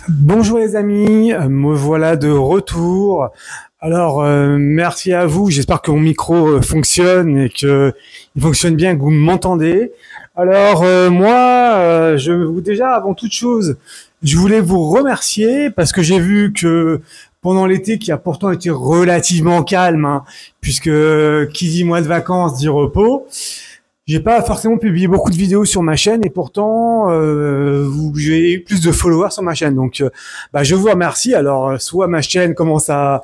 Bonjour les amis, me voilà de retour. Alors merci à vous, j'espère que mon micro fonctionne et que il fonctionne bien, que vous m'entendez. Alors moi, déjà avant toute chose, je voulais vous remercier parce que j'ai vu que pendant l'été qui a pourtant été relativement calme, hein, puisque qui dit mois de vacances dit repos. J'ai pas forcément publié beaucoup de vidéos sur ma chaîne et pourtant j'ai eu plus de followers sur ma chaîne. Donc je vous remercie. Alors soit ma chaîne commence à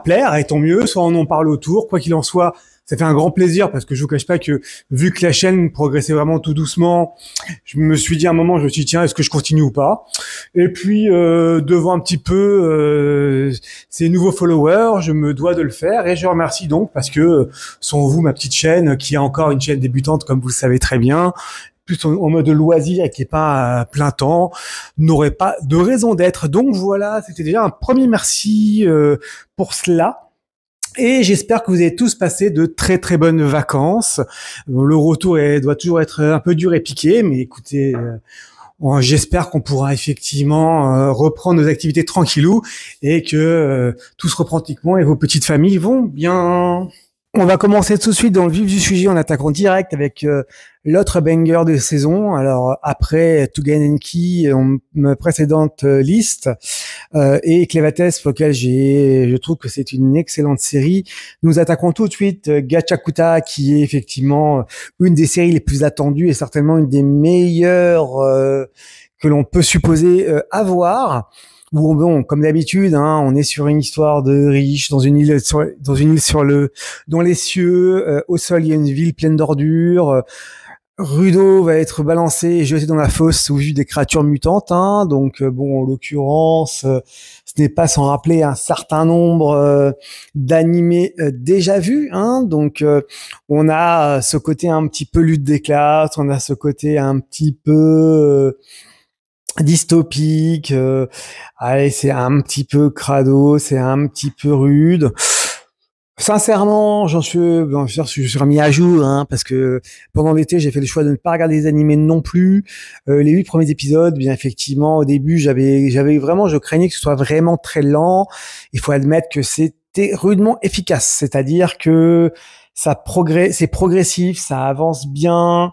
plaire et tant mieux, soit on en parle autour. Quoi qu'il en soit, ça fait un grand plaisir parce que je vous cache pas que vu que la chaîne progressait vraiment tout doucement, je me suis dit à un moment, je me suis dit tiens, est-ce que je continue ou pas? Et puis devant un petit peu ces nouveaux followers, je me dois de le faire et je remercie donc parce que sans vous, ma petite chaîne, qui est encore une chaîne débutante comme vous le savez très bien, plus en mode loisir et qui est pas à plein temps, n'aurait pas de raison d'être. Donc voilà, c'était déjà un premier merci pour cela. Et j'espère que vous avez tous passé de très très bonnes vacances. Le retour doit toujours être un peu dur et piqué, mais écoutez, j'espère qu'on pourra effectivement reprendre nos activités tranquillou et que tout se reprend pratiquement et vos petites familles vont bien. On va commencer tout de suite dans le vif du sujet en attaquant direct avec l'autre banger de saison. Alors après Tugen Enki, ma précédente liste, et Clévates, pour lequel je trouve que c'est une excellente série. Nous attaquons tout de suite Gachakuta, qui est effectivement une des séries les plus attendues et certainement une des meilleures que l'on peut supposer avoir. Où bon, comme d'habitude, hein, on est sur une histoire de riches dans une île dans les cieux. Au sol, il y a une ville pleine d'ordures. Rudo va être balancé et jeté dans la fosse sous vue des créatures mutantes. Hein, donc bon, en l'occurrence, ce n'est pas sans rappeler un certain nombre d'animés déjà vus. Hein, donc on a ce côté un petit peu lutte des classes, on a ce côté un petit peu dystopique, allez, c'est un petit peu crado, c'est un petit peu rude. Sincèrement, je suis remis à jour, hein, parce que pendant l'été, j'ai fait le choix de ne pas regarder les animés non plus. Les 8 premiers épisodes, bien effectivement, au début, j'avais vraiment, je craignais que ce soit vraiment très lent. Il faut admettre que c'était rudement efficace, c'est-à-dire que c'est progressif, ça avance bien.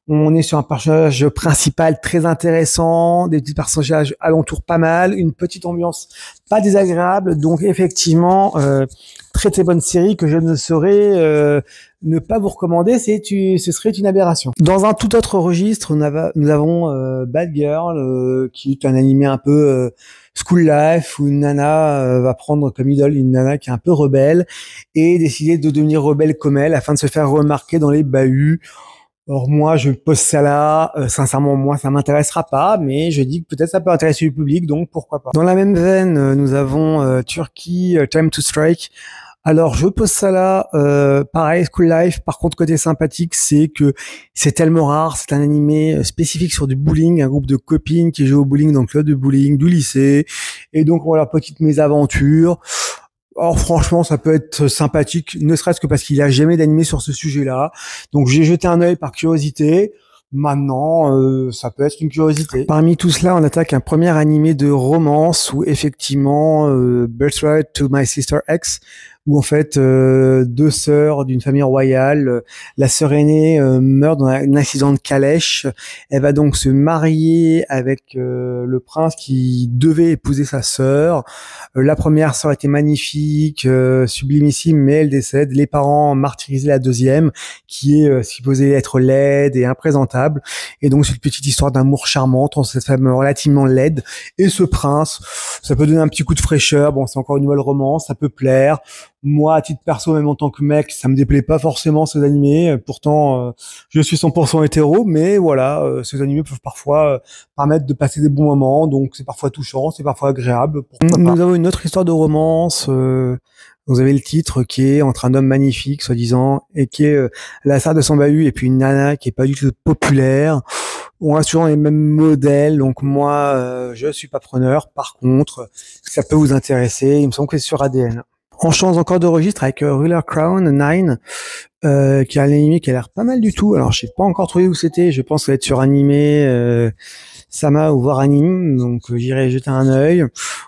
On est sur un personnage principal très intéressant, des petits personnages alentour pas mal, une petite ambiance pas désagréable. Donc effectivement, très très bonne série que je ne saurais ne pas vous recommander, ce serait une aberration. Dans un tout autre registre, nous avons Bad Girl, qui est un animé un peu school life, où une nana va prendre comme idole une nana qui est un peu rebelle et décider de devenir rebelle comme elle afin de se faire remarquer dans les bahuts. Or moi, je pose ça là, sincèrement, moi, ça m'intéressera pas, mais je dis que peut-être ça peut intéresser le public, donc pourquoi pas. Dans la même veine, nous avons Turkey, Time to Strike. Alors, je pose ça là, pareil, School Life. Par contre, côté sympathique, c'est que c'est tellement rare. C'est un animé spécifique sur du bowling, un groupe de copines qui jouent au bowling dans le club de bowling du lycée. Et donc, voilà, petite mésaventure. Or franchement, ça peut être sympathique, ne serait-ce que parce qu'il n'y a jamais d'animé sur ce sujet-là. Donc j'ai jeté un œil par curiosité. Maintenant, ça peut être une curiosité. Parmi tout cela, on attaque un premier animé de romance où effectivement, Birthright to My Sister X, où en fait deux sœurs d'une famille royale, la sœur aînée meurt dans un accident de calèche. Elle va donc se marier avec le prince qui devait épouser sa sœur. La première sœur était magnifique, sublimissime, mais elle décède. Les parents martyrisent la deuxième, qui est supposée être laide et imprésentable. Et donc c'est une petite histoire d'amour charmant entre cette femme relativement laide et ce prince. Ça peut donner un petit coup de fraîcheur. Bon, c'est encore une nouvelle romance, ça peut plaire. Moi, à titre perso, même en tant que mec, ça me déplaît pas forcément ces animés. Pourtant, je suis 100% hétéro, mais voilà, ces animés peuvent parfois permettre de passer des bons moments. Donc, c'est parfois touchant, c'est parfois agréable. Nous avons une autre histoire de romance. Vous avez le titre qui est entre un homme magnifique, soi-disant, et qui est la sœur de son bahut, et puis une nana qui est pas du tout populaire. On a souvent les mêmes modèles, donc moi, je suis pas preneur. Par contre, ça peut vous intéresser. Il me semble que c'est sur ADN. On change encore de registre avec Ruler Crown 9, qui a un animé qui a l'air pas mal du tout. Alors, je sais pas encore trouvé où c'était. Je pense que ça va être sur animé. Sama ou voir anime, donc j'irai jeter un œil,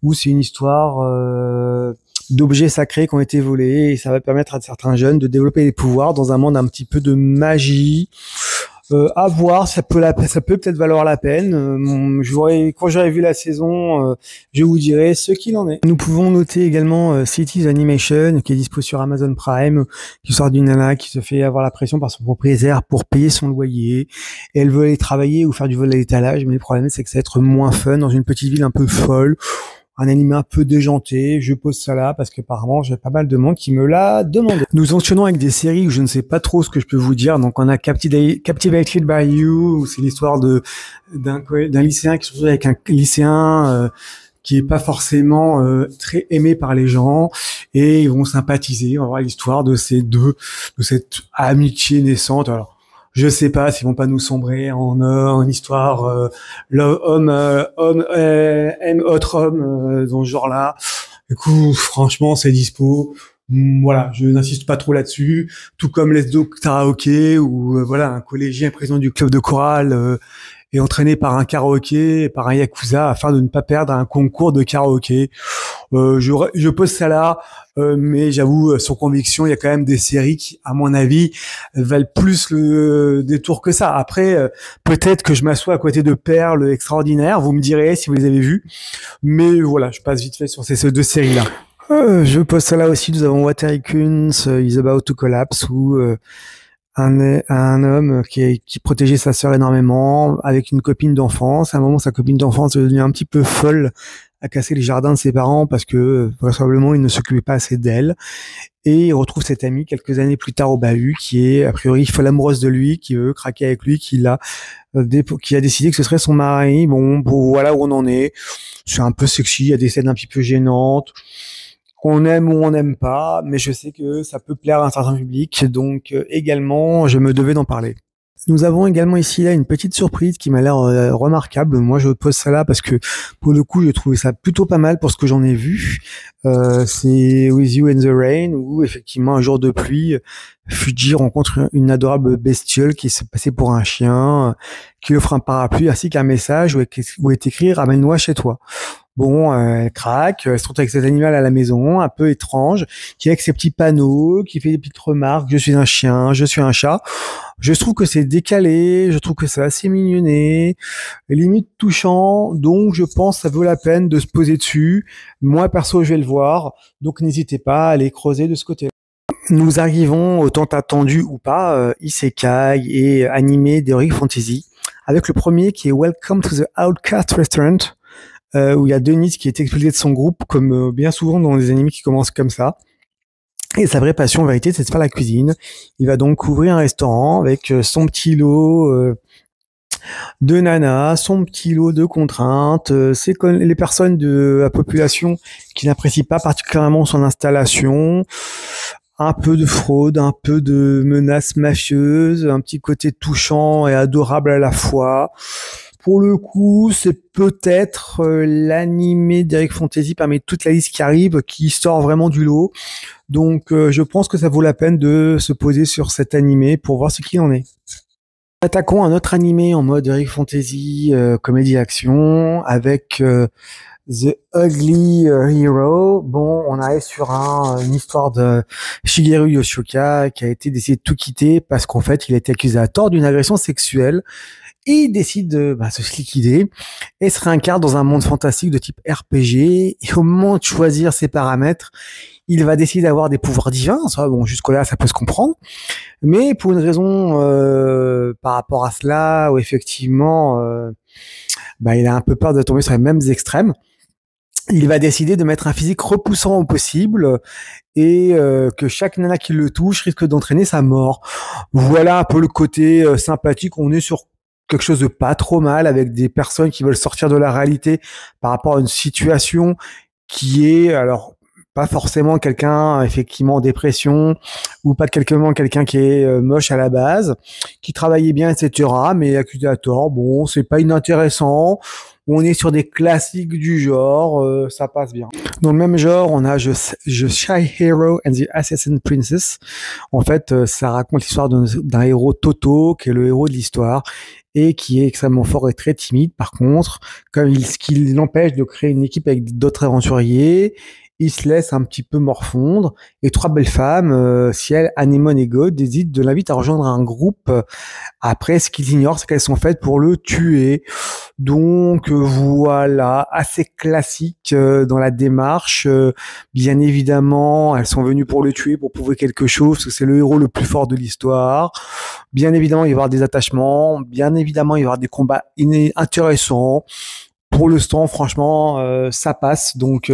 où c'est une histoire d'objets sacrés qui ont été volés et ça va permettre à certains jeunes de développer des pouvoirs dans un monde un petit peu de magie. À voir, ça peut peut-être valoir la peine. Quand j'aurai vu la saison, je vous dirai ce qu'il en est. Nous pouvons noter également Cities Animation, qui est dispo sur Amazon Prime, qui sort d'une nana qui se fait avoir la pression par son propriétaire pour payer son loyer. Et elle veut aller travailler ou faire du vol à l'étalage, mais le problème c'est que ça va être moins fun dans une petite ville un peu folle. Un animé un peu déjanté, je pose ça là parce qu'apparemment j'ai pas mal de monde qui me l'a demandé. Nous enchaînons avec des séries où je ne sais pas trop ce que je peux vous dire. Donc on a Captivated by You, où c'est l'histoire d'un lycéen qui se retrouve avec un lycéen qui est pas forcément très aimé par les gens et ils vont sympathiser. On va voir l'histoire de de cette amitié naissante. Alors je sais pas s'ils vont pas nous sombrer en histoire homme aime autre homme dans ce genre-là. Du coup, franchement, c'est dispo. Voilà, je n'insiste pas trop là-dessus. Tout comme Let's Do Karaoke où voilà, un collégien président du club de chorale est entraîné par un karaoké, par un yakuza afin de ne pas perdre un concours de karaoké. Je pose ça là, mais j'avoue, sur conviction, il y a quand même des séries qui, à mon avis, valent plus le détour que ça. Après, peut-être que je m'assois à côté de perles extraordinaires, vous me direz si vous les avez vues. Mais voilà, je passe vite fait sur ces deux séries-là. Je pose ça là aussi, nous avons Water Icons, Is About to Collapse, où un homme qui protégeait sa sœur énormément avec une copine d'enfance. À un moment, sa copine d'enfance est devenue un petit peu folle à casser les jardins de ses parents parce que vraisemblablement il ne s'occupait pas assez d'elle. Et il retrouve cette amie quelques années plus tard au bahut qui est a priori folle amoureuse de lui, qui veut craquer avec lui, qui a décidé que ce serait son mari. Bon, voilà où on en est. C'est un peu sexy, il y a des scènes un petit peu gênantes. On aime ou on n'aime pas, mais je sais que ça peut plaire à un certain public, donc également, je me devais d'en parler. Nous avons également ici là une petite surprise qui m'a l'air remarquable. Moi, je pose ça là parce que pour le coup, j'ai trouvé ça plutôt pas mal pour ce que j'en ai vu. C'est With You in the Rain, où effectivement un jour de pluie, Fuji rencontre une adorable bestiole qui se passait pour un chien, qui offre un parapluie ainsi qu'un message où est écrit "Ramène-moi chez toi". Bon, elle craque, elle se retrouve avec cet animal à la maison, un peu étrange, qui a avec ses petits panneaux, qui fait des petites remarques, je suis un chien, je suis un chat. Je trouve que c'est décalé, je trouve que c'est assez mignonné, limite touchant, donc je pense que ça vaut la peine de se poser dessus. Moi, perso, je vais le voir, donc n'hésitez pas à aller creuser de ce côté-là. Nous arrivons au tant attendu ou pas, Isekai et animé d'Heroic Fantasy, avec le premier qui est Welcome to the Outcast Restaurant, où il y a Denis qui est expulsé de son groupe, comme bien souvent dans les animés qui commencent comme ça. Et sa vraie passion, en vérité, c'est de faire la cuisine. Il va donc ouvrir un restaurant avec son petit lot de nanas, son petit lot de contraintes. C'est les personnes de la population qui n'apprécient pas particulièrement son installation. Un peu de fraude, un peu de menaces mafieuses, un petit côté touchant et adorable à la fois. Pour le coup, c'est peut-être l'animé d'Heroic Fantasy parmi toute la liste qui arrive qui sort vraiment du lot. Donc je pense que ça vaut la peine de se poser sur cet animé pour voir ce qu'il en est. Attaquons un autre animé en mode Heroic Fantasy, comédie action, avec The Ugly Hero. Bon, on arrive sur une histoire de Shigeru Yoshioka qui a été décidé de tout quitter parce qu'en fait, il a été accusé à tort d'une agression sexuelle. Et il décide de se liquider et se réincarne dans un monde fantastique de type RPG. Et au moment de choisir ses paramètres, il va décider d'avoir des pouvoirs divins. Ça, bon, jusque-là, ça peut se comprendre. Mais pour une raison par rapport à cela, où effectivement, il a un peu peur de tomber sur les mêmes extrêmes, il va décider de mettre un physique repoussant au possible et que chaque nana qui le touche risque d'entraîner sa mort. Voilà un peu le côté sympathique. On est sur quelque chose de pas trop mal avec des personnes qui veulent sortir de la réalité par rapport à une situation qui est, alors, pas forcément quelqu'un effectivement en dépression ou pas quelqu'un qui est moche à la base, qui travaillait bien, etc., mais accusé à tort. Bon, c'est pas inintéressant. où on est sur des classiques du genre, ça passe bien. Dans le même genre, on a The Shy Hero and the Assassin Princess. En fait, ça raconte l'histoire d'un héros Toto, qui est le héros de l'histoire, et qui est extrêmement fort et très timide. Par contre, ce qui l'empêche de créer une équipe avec d'autres aventuriers, il se laisse un petit peu morfondre. Et trois belles femmes, Ciel, Anémone et God, décident de l'inviter à rejoindre un groupe. Après, ce qu'ils ignorent, c'est qu'elles sont faites pour le tuer. Donc voilà, assez classique dans la démarche. Bien évidemment, elles sont venues pour le tuer, pour prouver quelque chose, parce que c'est le héros le plus fort de l'histoire. Bien évidemment, il va y avoir des attachements. Bien évidemment, il va y avoir des combats intéressants. Pour l'instant, franchement, ça passe. Donc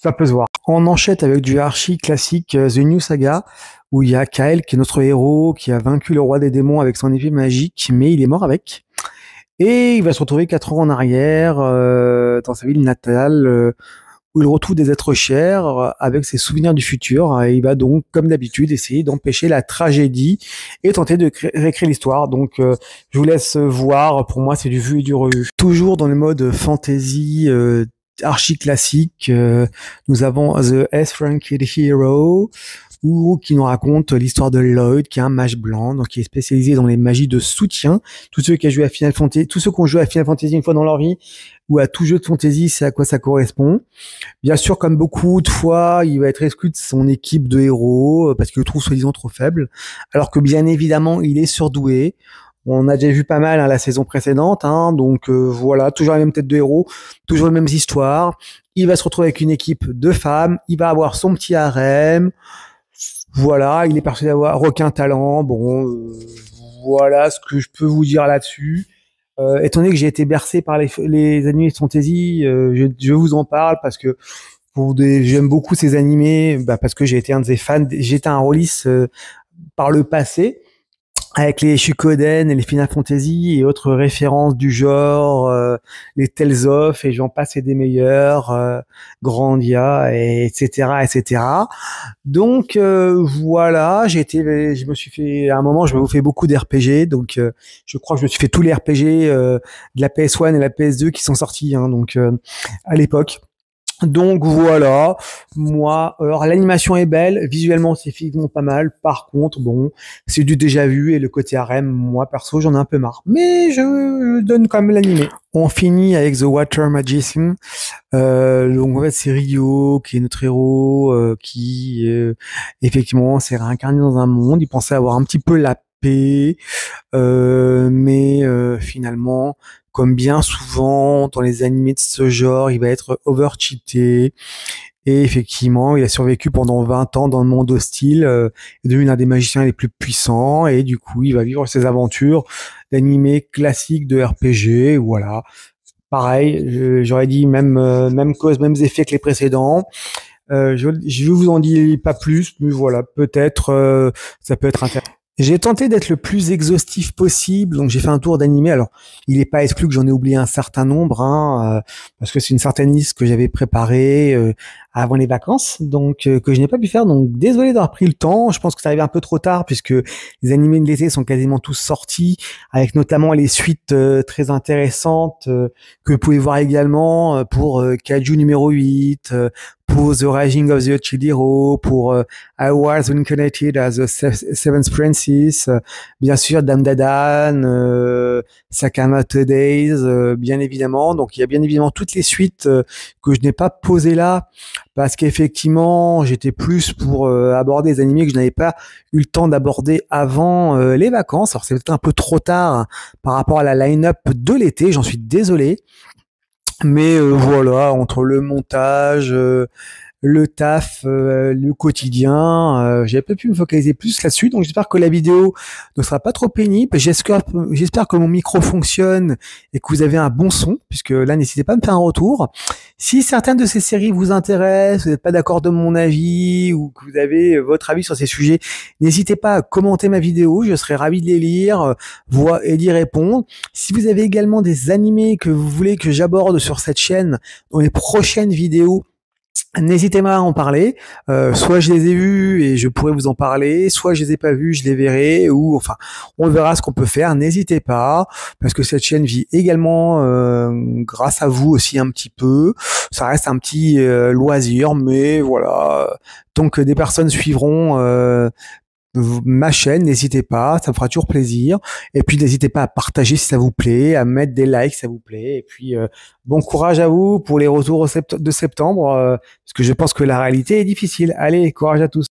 ça peut se voir. On enchaîne avec du archi classique The New Saga, où il y a Kael, qui est notre héros, qui a vaincu le roi des démons avec son épée magique, mais il est mort avec. Et il va se retrouver 4 ans en arrière, dans sa ville natale, où il retrouve des êtres chers, avec ses souvenirs du futur. Et il va donc, comme d'habitude, essayer d'empêcher la tragédie et tenter de réécrire l'histoire. Donc, je vous laisse voir. Pour moi, c'est du vu et du revu. Toujours dans le mode fantasy, archi classique, nous avons The S-Ranked Hero, qui nous raconte l'histoire de Lloyd, qui est un mage blanc, donc qui est spécialisé dans les magies de soutien. Tous ceux qui ont joué à Final Fantasy, tous ceux qui ont joué à Final Fantasy une fois dans leur vie, ou à tout jeu de fantasy, c'est à quoi ça correspond. Bien sûr, comme beaucoup de fois, il va être exclu de son équipe de héros, parce qu'il le trouve soi-disant trop faible, alors que bien évidemment, il est surdoué. On a déjà vu pas mal la saison précédente, donc voilà, toujours la même tête de héros, toujours les mêmes histoires. Il va se retrouver avec une équipe de femmes, il va avoir son petit harem. Voilà, il est persuadé d'avoir aucun talent. Bon, voilà ce que je peux vous dire là-dessus. Étant donné que j'ai été bercé par les animés de fantasy, je vous en parle parce que j'aime beaucoup ces animés, parce que j'ai été un de ses fans. J'étais un rôliste par le passé, avec les Shukoden et les Final Fantasy et autres références du genre, les Tales of et j'en passe et des meilleurs, Grandia, et etc., etc. Donc voilà, je me suis fait à un moment, je me fais beaucoup d'RPG, donc je crois que je me suis fait tous les RPG de la PS1 et la PS2 qui sont sortis, donc à l'époque. Donc voilà, moi, alors l'animation est belle, visuellement c'est effectivement pas mal. Par contre, bon, c'est du déjà vu et le côté harem, moi perso, j'en ai un peu marre. Mais je donne quand même l'animé. On finit avec The Water Magician. Donc en fait c'est Ryo qui est notre héros, qui effectivement s'est réincarné dans un monde. Il pensait avoir un petit peu la paix, mais finalement, comme bien souvent dans les animés de ce genre, il va être over-cheaté. Et effectivement, il a survécu pendant 20 ans dans le monde hostile, est devenu l'un des magiciens les plus puissants, et du coup, il va vivre ses aventures d'animés classiques de RPG, voilà. Pareil, j'aurais dit même cause, mêmes effets que les précédents. Je vous en dis pas plus, mais voilà, peut-être ça peut être intéressant. J'ai tenté d'être le plus exhaustif possible, donc j'ai fait un tour d'animé. Alors, il n'est pas exclu que j'en ai oublié un certain nombre, parce que c'est une certaine liste que j'avais préparée avant les vacances, donc que je n'ai pas pu faire. Donc, désolé d'avoir pris le temps. Je pense que ça arrive un peu trop tard, puisque les animés de l'été sont quasiment tous sortis, avec notamment les suites très intéressantes que vous pouvez voir également pour Kaiju numéro 8, pour The Rising of the Child Hero, pour I Was Reincarnated as the Seventh Princess, bien sûr Damdadan, Sakamoto Days, bien évidemment. Donc il y a bien évidemment toutes les suites que je n'ai pas posées là, parce qu'effectivement j'étais plus pour aborder des animés que je n'avais pas eu le temps d'aborder avant les vacances. Alors c'est peut-être un peu trop tard par rapport à la line-up de l'été, j'en suis désolé. Mais voilà, entre le montage, le taf, le quotidien, j'ai pas pu me focaliser plus là-dessus. Donc j'espère que la vidéo ne sera pas trop pénible. J'espère que mon micro fonctionne et que vous avez un bon son, puisque là, n'hésitez pas à me faire un retour. Si certaines de ces séries vous intéressent, vous n'êtes pas d'accord de mon avis ou que vous avez votre avis sur ces sujets, n'hésitez pas à commenter ma vidéo. Je serai ravi de les lire, voir et d'y répondre. Si vous avez également des animés que vous voulez que j'aborde sur cette chaîne dans les prochaines vidéos, N'hésitez pas à en parler. Soit je les ai vus et je pourrais vous en parler, soit je les ai pas vus, je les verrai, ou enfin, on verra ce qu'on peut faire. N'hésitez pas, parce que cette chaîne vit également grâce à vous aussi un petit peu. Ça reste un petit loisir, mais voilà. Donc des personnes suivront ma chaîne, n'hésitez pas, ça me fera toujours plaisir. Et puis n'hésitez pas à partager si ça vous plaît, à mettre des likes si ça vous plaît. Et puis bon courage à vous pour les retours de septembre, parce que je pense que la réalité est difficile. Allez, courage à tous.